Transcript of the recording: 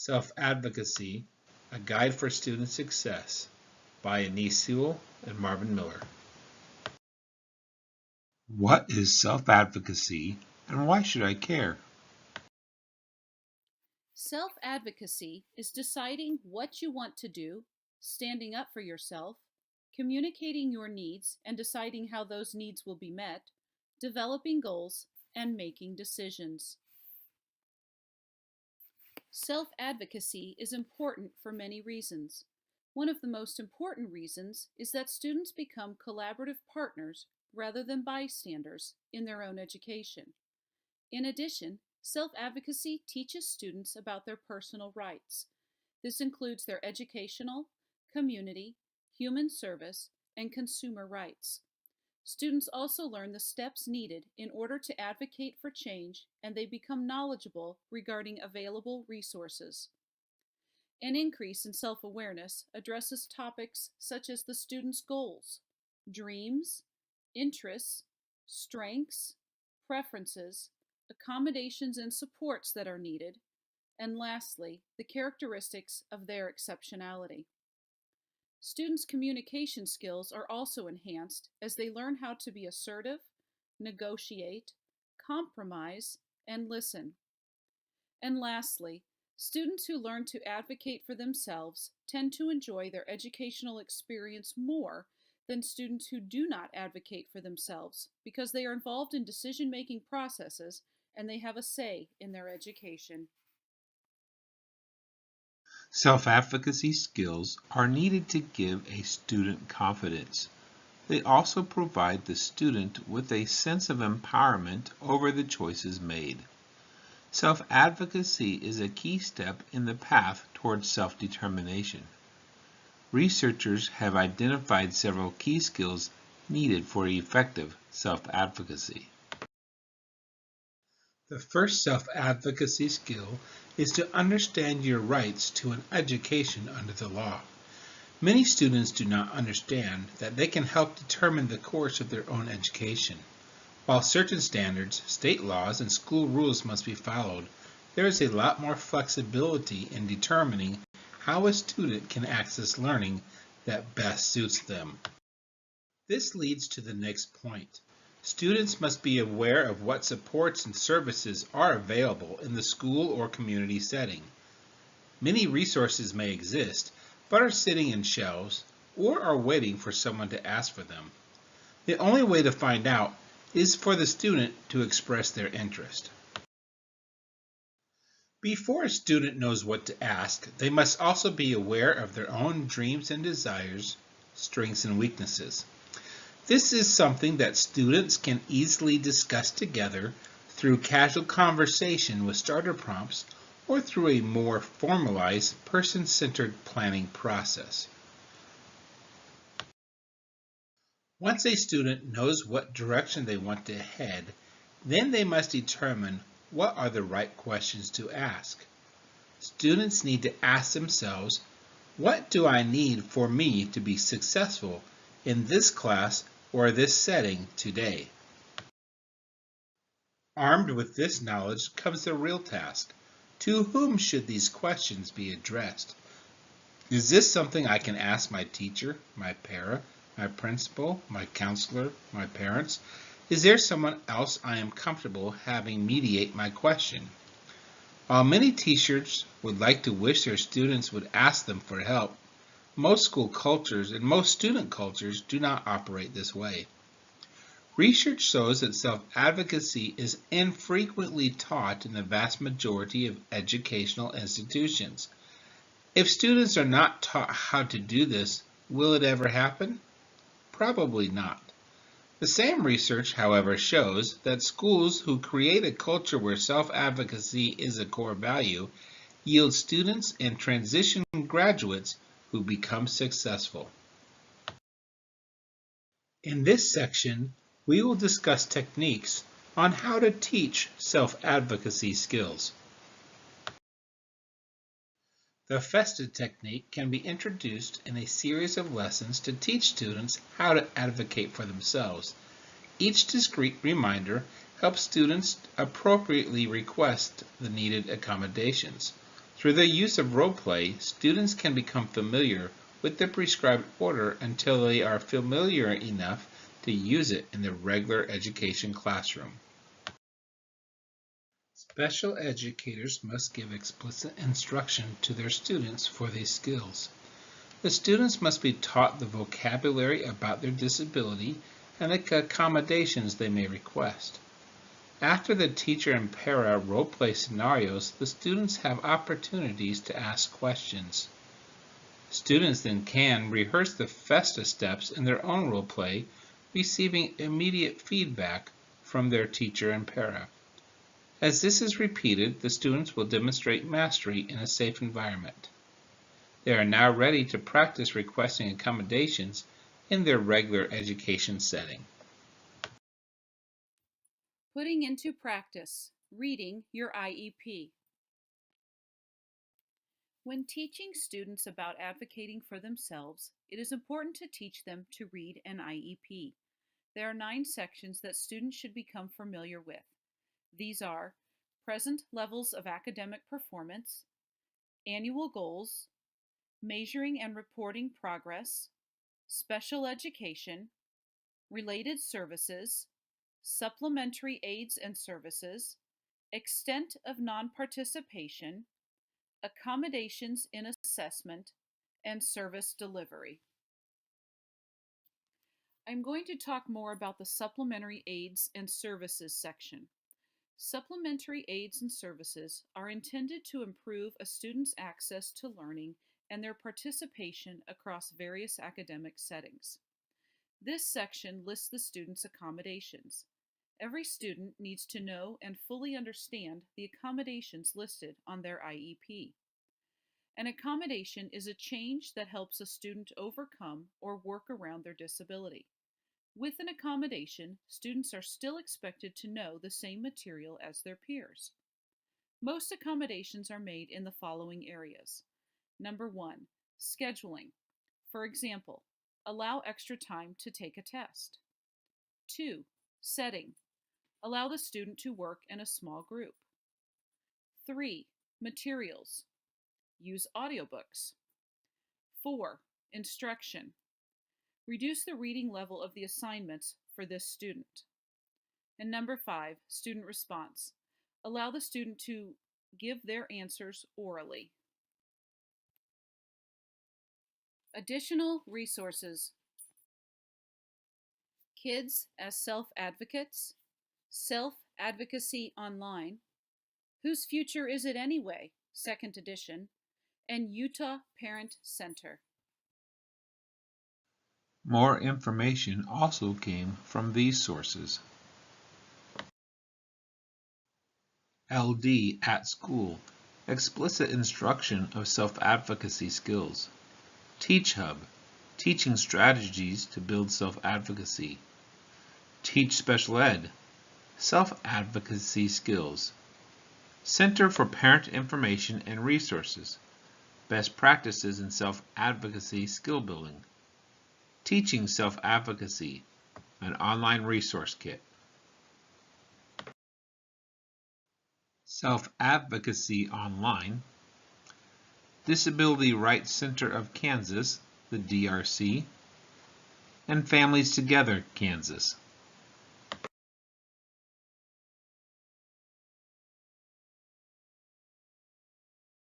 Self-Advocacy, A Guide for Student Success by Anice, Sewell, and Marvin Miller. What is self-advocacy and why should I care? Self-advocacy is deciding what you want to do, standing up for yourself, communicating your needs and deciding how those needs will be met, developing goals, and making decisions. Self-advocacy is important for many reasons. One of the most important reasons is that students become collaborative partners rather than bystanders in their own education. In addition, self-advocacy teaches students about their personal rights. This includes their educational, community, human service, and consumer rights. Students also learn the steps needed in order to advocate for change, and they become knowledgeable regarding available resources. An increase in self-awareness addresses topics such as the student's goals, dreams, interests, strengths, preferences, accommodations and supports that are needed, and lastly, the characteristics of their exceptionality. Students' communication skills are also enhanced as they learn how to be assertive, negotiate, compromise, and listen. And lastly, students who learn to advocate for themselves tend to enjoy their educational experience more than students who do not advocate for themselves because they are involved in decision-making processes and they have a say in their education. Self-advocacy skills are needed to give a student confidence. They also provide the student with a sense of empowerment over the choices made. Self-advocacy is a key step in the path towards self-determination. Researchers have identified several key skills needed for effective self-advocacy. The first self-advocacy skill is to understand your rights to an education under the law. Many students do not understand that they can help determine the course of their own education. While certain standards, state laws, and school rules must be followed, there is a lot more flexibility in determining how a student can access learning that best suits them. This leads to the next point. Students must be aware of what supports and services are available in the school or community setting. Many resources may exist, but are sitting in shelves or are waiting for someone to ask for them. The only way to find out is for the student to express their interest. Before a student knows what to ask, they must also be aware of their own dreams and desires, strengths and weaknesses. This is something that students can easily discuss together through casual conversation with starter prompts or through a more formalized, person-centered planning process. Once a student knows what direction they want to head, then they must determine what are the right questions to ask. Students need to ask themselves, what do I need for me to be successful in this class or this setting today? Armed with this knowledge comes the real task. To whom should these questions be addressed? Is this something I can ask my teacher, my para, my principal, my counselor, my parents? Is there someone else I am comfortable having mediate my question? While many teachers would like to wish their students would ask them for help, most school cultures and most student cultures do not operate this way. Research shows that self-advocacy is infrequently taught in the vast majority of educational institutions. If students are not taught how to do this, will it ever happen? Probably not. The same research, however, shows that schools who create a culture where self-advocacy is a core value yield students and transition graduates who become successful. In this section, we will discuss techniques on how to teach self-advocacy skills. The FESTED technique can be introduced in a series of lessons to teach students how to advocate for themselves. Each discrete reminder helps students appropriately request the needed accommodations. Through the use of role play, students can become familiar with the prescribed order until they are familiar enough to use it in the regular education classroom. Special educators must give explicit instruction to their students for these skills. The students must be taught the vocabulary about their disability and the accommodations they may request. After the teacher and para role-play scenarios, the students have opportunities to ask questions. Students then can rehearse the FESTA steps in their own role-play, receiving immediate feedback from their teacher and para. As this is repeated, the students will demonstrate mastery in a safe environment. They are now ready to practice requesting accommodations in their regular education setting. Putting into practice, reading your IEP. When teaching students about advocating for themselves, it is important to teach them to read an IEP. There are 9 sections that students should become familiar with. These are present levels of academic performance, annual goals, measuring and reporting progress, special education, related services, supplementary aids and services, extent of non-participation, accommodations in assessment, and service delivery. I'm going to talk more about the supplementary aids and services section. Supplementary aids and services are intended to improve a student's access to learning and their participation across various academic settings. This section lists the student's accommodations. Every student needs to know and fully understand the accommodations listed on their IEP. An accommodation is a change that helps a student overcome or work around their disability. With an accommodation, students are still expected to know the same material as their peers. Most accommodations are made in the following areas. Number 1, scheduling. For example, allow extra time to take a test. 2, setting. Allow the student to work in a small group. 3, materials. Use audiobooks. 4, instruction. Reduce the reading level of the assignments for this student. And number 5, student response. Allow the student to give their answers orally. Additional resources. Kids as Self-Advocates, Self-Advocacy Online, Whose Future Is It Anyway? 2nd edition, and Utah Parent Center. More information also came from these sources. LD at School, Explicit Instruction of Self-Advocacy Skills. Teach Hub, Teaching Strategies to Build Self-Advocacy. Teach Special Ed, Self-Advocacy Skills. Center for Parent Information and Resources, Best Practices in Self-Advocacy Skill Building. Teaching Self-Advocacy, an online resource kit. Self-Advocacy Online, Disability Rights Center of Kansas, the DRC, and Families Together, Kansas.